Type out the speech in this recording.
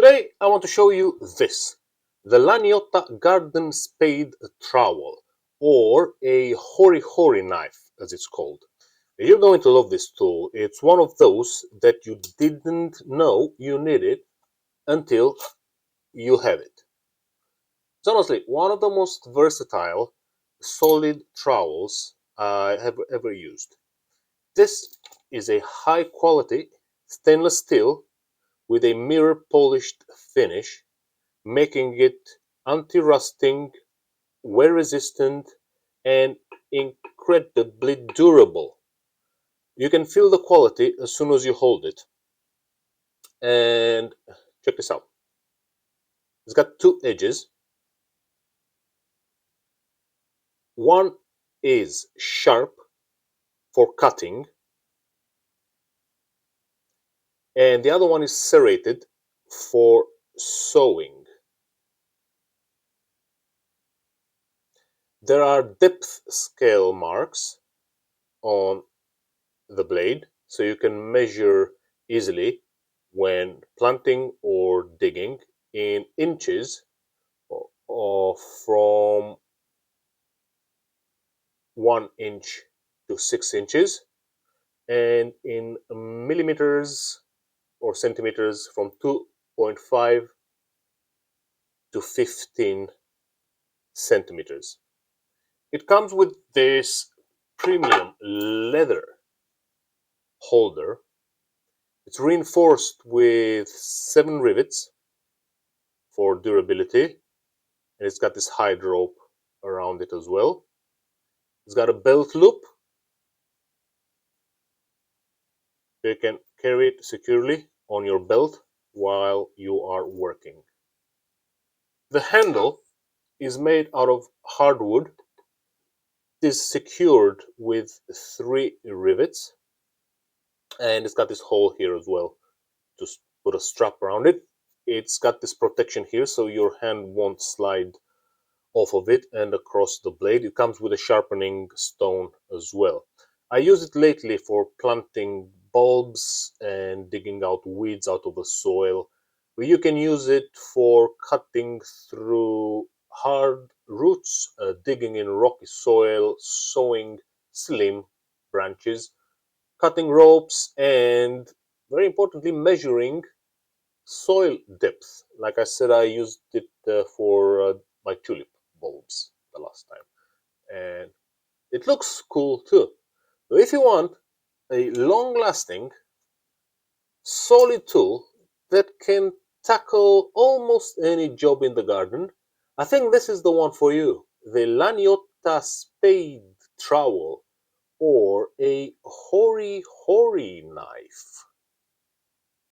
Today I want to show you this, the Lagnotta Garden Spade Trowel, or a Hori Hori knife as it's called. You're going to love this tool. It's one of those that you didn't know you needed until you have it. It's honestly one of the most versatile solid trowels I have ever used. This is a high quality stainless steel with a mirror polished finish, making it anti-rusting, wear resistant, and incredibly durable. You can feel the quality as soon as you hold it. And check this out. It's got two edges. One is sharp for cutting, and the other one is serrated for sewing. There are depth scale marks on the blade, so you can measure easily when planting or digging in inches or from 1 inch to 6 inches, and in millimeters or centimeters from 2.5 to 15 centimeters. It comes with this premium leather holder. It's reinforced with 7 rivets for durability, and it's got this hide rope around it as well. It's got a belt loop so you can carry it securely on your belt while you are working. The handle is made out of hardwood. It is secured with 3 rivets, and it's got this hole here as well to put a strap around it. It's got this protection here so your hand won't slide off of it and across the blade. It comes with a sharpening stone as well. I use it lately for planting bulbs and digging out weeds out of the soil. But you can use it for cutting through hard roots, digging in rocky soil, sewing slim branches, cutting ropes, and very importantly, measuring soil depth. Like I said, I used it for my tulip bulbs the last time, and it looks cool too. So if you want a long-lasting, solid tool that can tackle almost any job in the garden, I think this is the one for you. The Lagnotta Spade Trowel, or a Hori